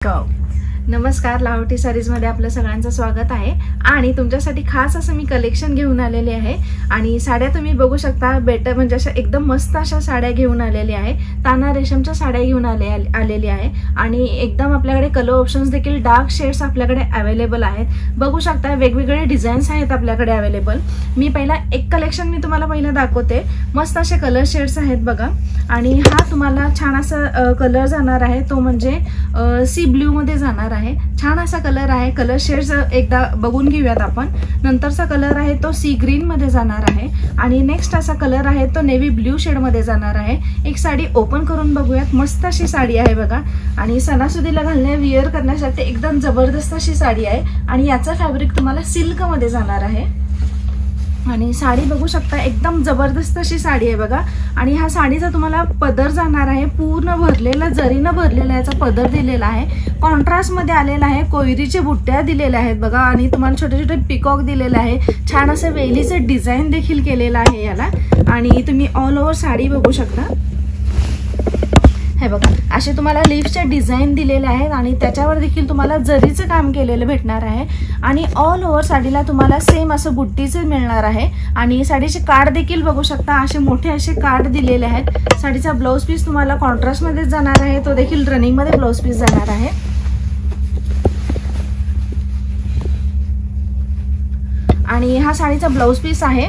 नमस्कार, लाहोटी सारीज मध्ये आपलं सगळ्यांचं स्वागत आहे। आणि तुमच्यासाठी खास असं मी कलेक्शन घेऊन आलेले आहे। आणि साड्या तुम्ही बघू शकता, बेटर म्हणजे अशा एकदम मस्त अशा साड्या घेऊन आलेली आहे। ताना रेशमच्या साड्या घेऊन आलेली आहे आणि एकदम आपल्याकडे कलर ऑप्शन्स देखील डार्क शेड्स आपल्याकडे अवेलेबल आहेत। बघू शकता वेगवेगळे डिझाईन्स आहेत आपल्याकडे अवेलेबल। मी पहिला एक कलेक्शन मी तुम्हाला पहिला दाखवते। मस्त असे कलर शेड्स आहेत बघा। आणि हा तुम्हाला छान असा कलर जाणार आहे, तो म्हणजे सी ब्लू मध्ये जाणार आहे। छान असा कलर आहे। कलर शेड्स एकदा बघून घेऊयात आपण। नंतरचा कलर आहे तो सी ग्रीन मध्ये जाणार आहे आणि नेक्स्ट असा कलर आहे तो नेव्ही ब्लू शेड मध्ये जाणार आहे। एक साडी ओपन करून बघूयात। मस्त अशी साडी आहे बघा आणि सणासुदीला घालण्या विअर करण्यासाठी एकदम जबरदस्त अशी साडी आहे आणि याचा फॅब्रिक तुम्हाला सिल्क मध्ये जाणार आहे। आणि साडी बघू शकता, एकदम जबरदस्त अशी साडी आहे बघा। आणि ह्या साडीचा तुम्हाला पदर जाणार आहे पूर्ण भरलेला, जरीनं भरलेला याचा पदर दिलेला आहे। कॉन्ट्रास्ट मध्ये आलेला आहे, कोयरीचे बुट्ट्या दिलेल्या आहेत बघा आणि तुम्हाला छोटे छोटे पिकॉक दिलेले आहे। छान असं वेलीचे डिझाईन देखील केलेलं आहे याला। आणि तुम्ही ऑल ओव्हर साडी बघू शकता, हे बघा असे तुम्हाला लीव्सचे डिझाईन दिलेले आहेत आणि त्याच्यावर देखील तुम्हाला जरीचं काम केलेलं भेटणार आहे। आणि ऑल ओव्हर साडीला तुम्हाला सेम असं बुट्टीचं मिळणार आहे। आणि साडीचे कार्ड देखील बघू शकता, असे मोठे असे कार्ड दिलेले आहेत। साडीचा ब्लाउज पीस तुम्हाला कॉन्ट्रास्ट मध्ये जाणार आहे, तो देखील रनिंग मध्ये ब्लाउज पीस जाणार आहे। आणि हा साडीचा ब्लाउज पीस आहे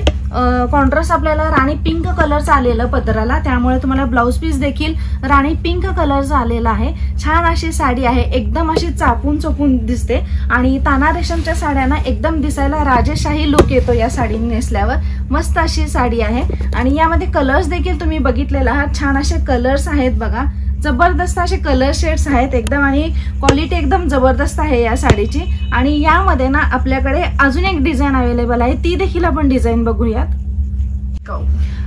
कॉन्ट्रास्ट आपल्याला राणी पिंक कलरचा आलेला पदराला, त्यामुळे तुम्हाला ब्लाउज पीस देखील राणी पिंक कलरचा आलेला आहे। छान अशी साडी आहे, एकदम अशी चापून चोपून दिसते आणि ताना रेशमच्या साड्यांना एकदम दिसायला राजेशाही लुक येतो या साडी नेसल्यावर। मस्त अशी साडी आहे आणि यामध्ये कलर्स देखील तुम्ही बघितलेला आहात। छान असे कलर्स आहेत बघा, जबरदस्त असे कलर शेड्स आहेत एकदम आणि क्वालिटी एकदम जबरदस्त आहे या साडीची। आणि यामध्ये ना आपल्याकडे अजून एक डिझाईन अवेलेबल आहे, ती देखील आपण डिझाईन बघूयात।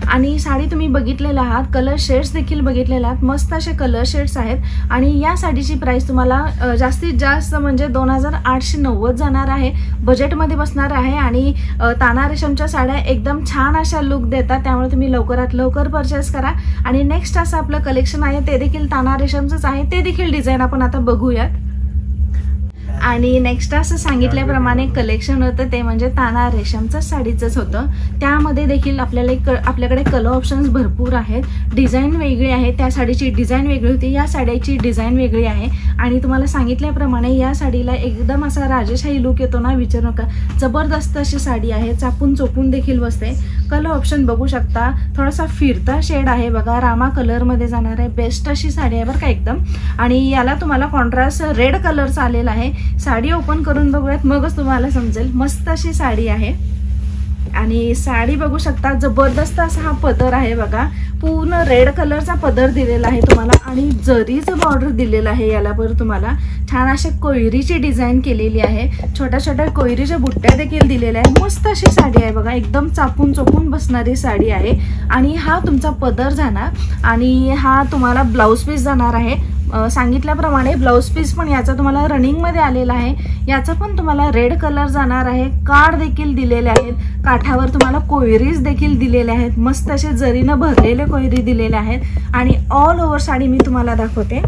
आणि साडी तुम्ही बघितलेला आहात, कलर शेड्स देखील बघितलेले आहात। मस्त असे कलर शेड्स आहेत आणि या साडीची प्राइस तुम्हाला जास्तीत जास्त म्हणजे 2890 जाणार आहे, बजेटमध्ये बसणार आहे। आणि ताना रेशमच्या साड्या एकदम छान अशा लुक देतात, त्यामुळे तुम्ही लवकरात लवकर परचेस करा। आणि नेक्स्ट असं आपलं कलेक्शन आहे ते देखील ताना रेशमचंच आहे, ते देखील डिझाईन आपण आता बघूयात। आणि नेक्स्ट असं सांगितल्याप्रमाणे कलेक्शन होतं ते म्हणजे ताना रेशमचं साडीचंच होतं। त्यामध्ये देखील आपल्याकडे कलर ऑप्शन्स भरपूर आहेत, डिझाईन वेगळी आहे। त्या साडीची डिझाईन वेगळी होती, या साडीची डिझाईन वेगळी आहे। आणि तुम्हाला सांगितल्याप्रमाणे या साडीला एकदम असा राजेशाही लुक येतो ना, विचारू नका। जबरदस्त अशी साडी आहे, चापून चोपून देखील बसते। कलर ऑप्शन बघू शकता, थोडासा फिरता शेड आहे बघा, रामा कलर मध्ये जाणार आहे। बेस्ट अशी साडी आहे बरं का एकदम। आणि याला तुम्हाला कॉन्ट्रास्ट रेड कलरचा आलेला आहे। साडी ओपन करून बघूयात, मगच तुम्हाला समजेल। मस्त अशी साडी आहे आणि साडी बघू शकता, जबरदस्त असा हा पदर आहे बघा। पूर्ण रेड कलरचा पदर दिलेला आहे तुम्हाला आणि जरीचं बॉर्डर दिलेलं आहे याला। बरं तुम्हाला छान अशा कोयरीची डिझाईन केलेली आहे, छोट्या छोट्या कोयरीच्या बुट्ट्या देखील दिलेल्या आहेत। मस्त अशी साडी आहे बघा, एकदम चापून चोपून बसणारी साडी आहे। आणि हा तुमचा पदर जाणार आणि हा तुम्हाला ब्लाउज पीस जाणार आहे। सांगितल्याप्रमाणे ब्लाउज पीस पण याचा तुम्हाला रनिंग मध्ये आलेला आहे, याचा पण तुम्हाला रेड कलर जाणार आहे। कार्ड देखील दिलेले आहेत, काठावर तुम्हाला कोयरीज देखील दिलेले आहेत। मस्त असे जरीनं भरलेले कोयरी दिलेले आहेत। आणि ऑल ओव्हर साडी मी तुम्हाला दाखवते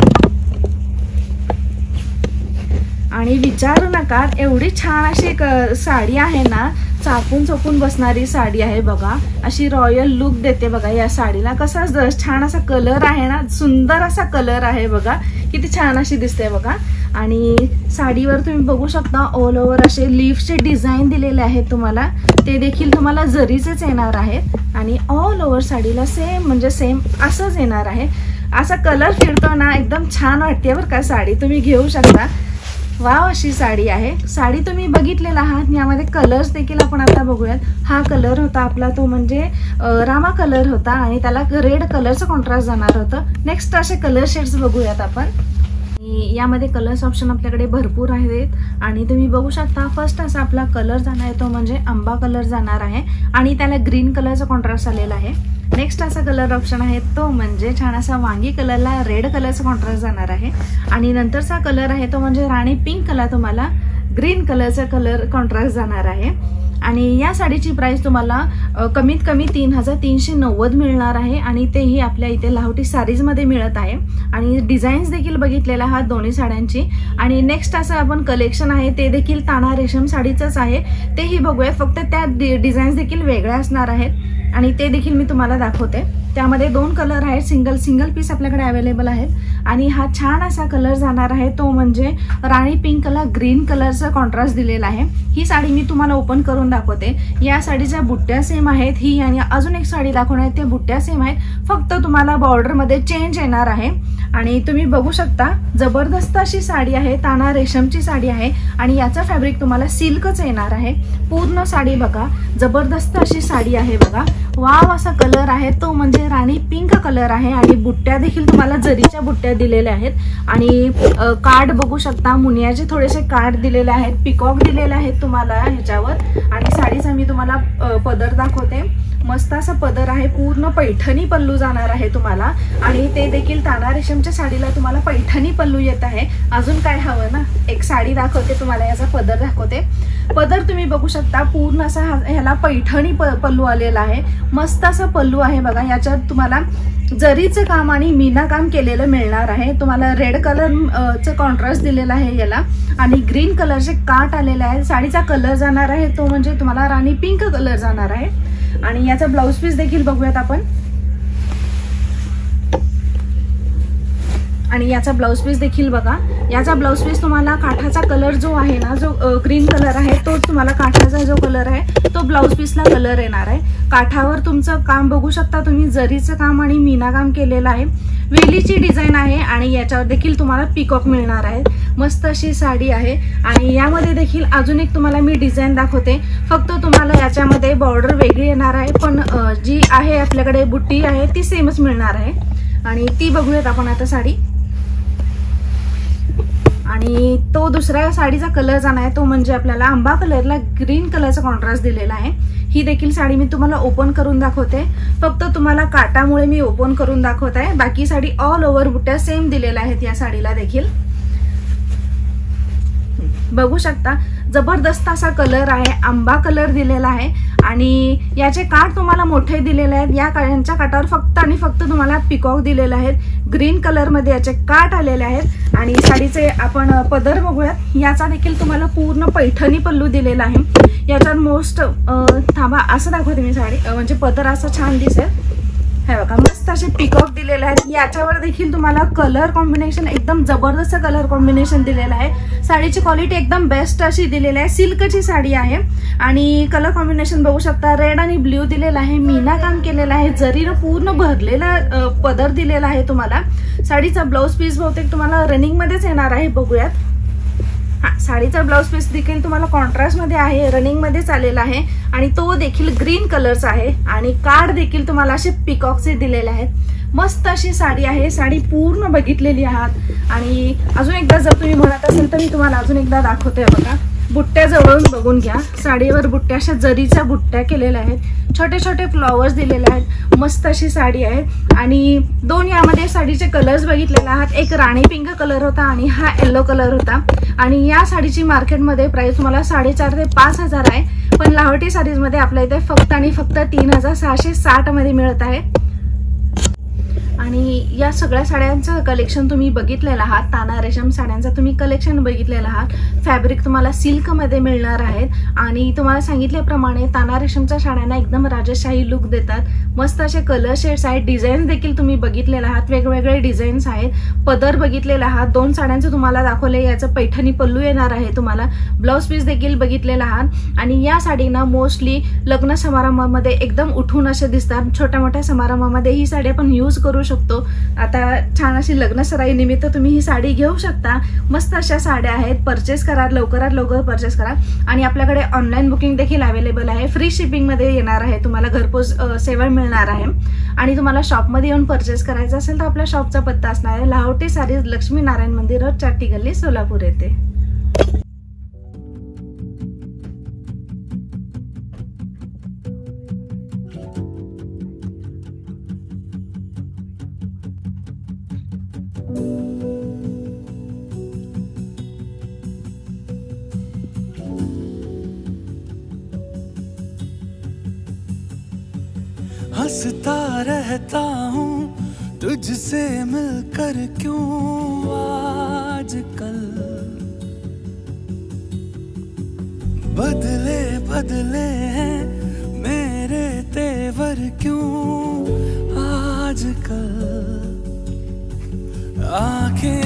आणि विचारू नका, एवढी छान अशी साडी आहे ना, चापून चोपून बसणारी साडी आहे बघा। अशी रॉयल लुक देते बघा या साडीला। कसा छान असा कलर आहे ना, सुंदर असा कलर आहे बघा, किती छान अशी दिसते बघा। आणि साडीवर तुम्ही बघू शकता ऑल ओव्हर असे लीव्सचे डिझाईन दिलेले आहेत तुम्हाला, ते देखील तुम्हाला जरीचेच येणार आहेत। आणि ऑल ओव्हर साडीला सेम म्हणजे सेम असंच येणार आहे। असा कलर फिरतो ना, एकदम छान वाटते बरं का साडी, तुम्ही घेऊ शकता। वाव अशी साडी आहे। साडी तुम्ही बघितलेला आहात, यामध्ये कलर्स देखील आपण आता बघूयात। हा कलर होता आपला तो म्हणजे रामा कलर होता आणि त्याला रेड कलरचं कॉन्ट्रास्ट जाणार होतं। नेक्स्ट असे कलर शेड्स बघूयात आपण। यामध्ये कलर्स ऑप्शन आपल्याकडे भरपूर आहेत आणि तुम्ही बघू शकता, फर्स्ट असा आपला कलर जाणार आहे तो म्हणजे आंबा कलर जाणार आहे आणि त्याला ग्रीन कलरचा कॉन्ट्रास्ट आलेला आहे। नेक्स्ट असा कलर ऑप्शन आहे तो म्हणजे छान असा वांगी कलरला रेड कलरचा कॉन्ट्रास्ट जाणार आहे। आणि नंतरचा कलर आहे तो म्हणजे राणी पिंक कलर, तुम्हाला ग्रीन कलरचा कलर कॉन्ट्रास्ट जाणार आहे। आणि या साडीची प्राइस तुम्हाला कमीत कमी 3390 मिळणार आहे आणि तेही आपल्या इथे लाहोटी साडीज मध्ये मिळत आहे। आणि डिझाईन्स देखील बघितलेला आहात दोन्ही साड्यांची। आणि नेक्स्ट असं आपण कलेक्शन आहे ते देखील ताना रेशम साडीचंच आहे, तेही बघूया, फक्त त्या डिझाईन्स देखील वेगळ्या असणार आहेत आणि ते देखील मी तुम्हाला दाखवते। त्यामध्ये 2 कलर आहेत, सिंगल पीस आपल्याकडे अवेलेबल आहेत आणि हा छान असा कलर जाणार आहे तो म्हणजे राणी पिंकला ग्रीन कलरचा कॉन्ट्रास्ट दिलेला आहे। ही साडी मी तुम्हाला ओपन करून दाखवते। या साडीच्या बुट्ट्या सेम आहेत, ही आणि अजून एक साडी दाखवणार आहे त्या बुट्ट्या सेम आहेत, फक्त तुम्हाला बॉर्डर मध्ये चेंज येणार आहे। आणि तुम्ही बघू शकता जबरदस्त अशी साडी आहे, ताना रेशमची साडी आहे आणि याचा फॅब्रिक तुम्हाला सिल्कच येणार आहे। पूर्ण साडी बघा, जबरदस्त अशी साडी आहे बघा, वाव असा कलर आहे तो म्हणजे राणी पिंक कलर आहे आणि बुट्ट्या देखील तुम्हाला जरीच्या बुट्ट्या दिलेल्या आहेत आणि कार्ड बघू शकता, मुनियाचे थोडेसे कार्ड दिलेले आहेत, पिकॉक दिलेले आहेत तुम्हाला ह्याच्यावर। आणि साडीचा मी तुम्हाला पदर दाखवते, मस्त असा पदर आहे, पूर्ण पैठणी पल्लू जाणार आहे तुम्हाला आणि ते देखील ताना रेशमच्या साडीला तुम्हाला पैठणी पल्लू येत आहे। अजून काय हवं ना, एक साडी दाखवते तुम्हाला, याचा पदर दाखवते। पदर तुम्ही बघू शकता पूर्ण असा ह्याला पैठणी पल्लू आलेला आहे, मस्त असा पल्लू आहे बघा। याच्यात तुम्हाला जरीचं काम आणि मीना काम केलेलं मिळणार आहे तुम्हाला। रेड कलरचं कॉन्ट्रास्ट दिलेला आहे याला आणि ग्रीन कलरचे काट आलेले आहेत। साडीचा कलर जाणार आहे तो म्हणजे तुम्हाला राणी पिंक कलर जाणार आहे आणि याचा ब्लाउज पीस देखील बघूयात आपण। आणि याचा ब्लाउज पीस देखील बघा, याचा ब्लाउज पीस तुम्हाला काठाचा कलर जो आहे ना, जो ग्रीन कलर आहे तो तुम्हाला काठाचा जो कलर आहे तो ब्लाउज पीसला कलर येणार आहे। काठावर तुमचं काम बघू शकता तुम्ही, जरीचं काम आणि मीना काम केलेलं आहे, वेलीची डिझाईन आहे आणि याच्यावर देखील तुम्हाला पिकॉक मिळणार आहे। मस्त अशी साडी आहे आणि यामध्ये देखील अजून एक तुम्हाला मी डिझाईन दाखवते, फक्त तुम्हाला याच्यामध्ये बॉर्डर वेगळी येणार आहे पण जी आहे आपल्याकडे बुट्टी आहे ती सेमच मिळणार आहे आणि ती बघूयात आपण आता साडी। आणि तो दुसऱ्या साडीचा कलर जाणार आहे तो म्हणजे आपल्याला आंबा कलरला ग्रीन कलरचा कॉन्ट्रास्ट दिलेला आहे। ही देखील साडी मी तुम्हाला ओपन करून दाखवते, फक्त तुम्हाला काटामुळे मी ओपन करून दाखवत आहे, बाकी साडी ऑल ओव्हर बुट्ट्या सेम दिलेल्या आहेत या साडीला देखील। बघू शकता जबरदस्त असा कलर आहे, आंबा कलर दिलेला आहे आणि याचे काठ तुम्हाला मोठे दिलेले आहेत। यांच्या काठावर फक्त आणि फक्त तुम्हाला पिकॉक दिलेले आहेत, ग्रीन कलर मध्ये याचे काठ आलेले आहेत। आणि साडीचे आपण पदर बघूयात, याचा देखील तुम्हाला पूर्ण पैठणी पल्लू दिलेला आहे। याच्यात मोस्ट थांबा असं दाखवते मी साडी, म्हणजे पदर असं छान दिसेल, हे बघा मस्त असे पिकॉक दिलेले आहेत। याच्यावर देखील तुम्हाला कलर कॉम्बिनेशन एकदम जबरदस्त कलर कॉम्बिनेशन दिलेलं आहे। साडीची क्वालिटी एकदम बेस्ट अशी दिलेली आहे, सिल्कची साडी आहे आणि कलर कॉम्बिनेशन बघू शकता, रेड आणि ब्ल्यू दिलेला आहे, मीना काम केलेलं आहे, जरीनं पूर्ण भरलेला पदर दिलेला आहे तुम्हाला। साडीचा ब्लाउज पीस बहुतेक तुम्हाला रनिंग मध्येच येणार आहे, बघूयात। साडीचा ब्लाउज पीस देखील तुम्हाला कॉन्ट्रास्ट मध्ये आहे, रनिंग मध्येच आलेला आहे आणि तो देखील ग्रीन कलरचा आहे आणि कार्ड देखील तुम्हाला असे पिकॉकचे दिलेले आहेत। मस्त अशी साडी आहे, साडी पूर्ण बघितलेली आहात आणि अजून एकदा जर तुम्ही म्हणत असेल तर मी तुम्हाला अजून एकदा दाखवते बघा। बुट्ट्या जवळून बघून घ्या, साडीवर बुट्ट्या अशा जरीच्या बुट्ट्या केलेल्या आहेत, छोटे छोटे फ्लॉवर्स दिलेले आहेत, मस्त अशी साडी आहे। आणि 2 यामध्ये साडीचे कलर्स बघितलेले आहात, एक राणी पिंक कलर होता आणि हा येलो कलर होता आणि या साडीची मार्केटमध्ये प्राइस तुम्हाला 4,500 ते 5,000 आहे, पण लाहोटी साडीज मध्ये आपल्या इथे फक्त आणि फक्त 3,660 मध्ये मिळत आहे। आणि या सगळ्या साड्यांचं कलेक्शन तुम्ही बघितलेलं आहात, ताना रेशम साड्यांचं तुम्ही कलेक्शन बघितलेलं आहात। फॅब्रिक तुम्हाला सिल्क मध्ये मिळणार आहेत आणि तुम्हाला सांगितल्याप्रमाणे ताना रेशमच्या साड्यांना एकदम राजशाही लुक देतात। मस्त असे कलर शेड्स आहेत, डिझाईन देखील तुम्ही बघितलेले आहात, वेगवेगळे डिझाईन्स आहेत, पदर बघितलेला आहात, 2 साड्यांचं तुम्हाला दाखवले, याचं पैठणी पल्लू येणार आहे तुम्हाला, ब्लाउज पीस देखील बघितलेला आहात। आणि या साडीना मोस्टली लग्न समारंभामध्ये एकदम उठून असे दिसतात, छोट्या मोठ्या समारंभामध्ये ही साडी आपण यूज करू शकतो। आता छान अशी लग्न सराई निमित्त तुम्ही ही साडी घेऊ शकता, मस्त अशा साड्या आहेत, परचेस करा, लवकरात लवकर परचेस करा। आणि आपल्याकडे ऑनलाईन बुकिंग देखील अवेलेबल आहे, फ्री शिपिंग मध्ये येणार आहे, तुम्हाला घरपोच सेवा मिळणार आहे। आणि तुम्हाला शॉपमध्ये येऊन परचेस करायचं असेल तर आपल्या शॉपचा पत्ता असणार आहे लाहोटी साडीज, लक्ष्मी नारायण मंदिर रोड, चाटी गल्ली, सोलापूर येथे। हंसता रहता हूँ तुझसे मिलकर, क्यों आजकल बदले बदले हैं मेरे तेवर, क्यों आजकल आंखें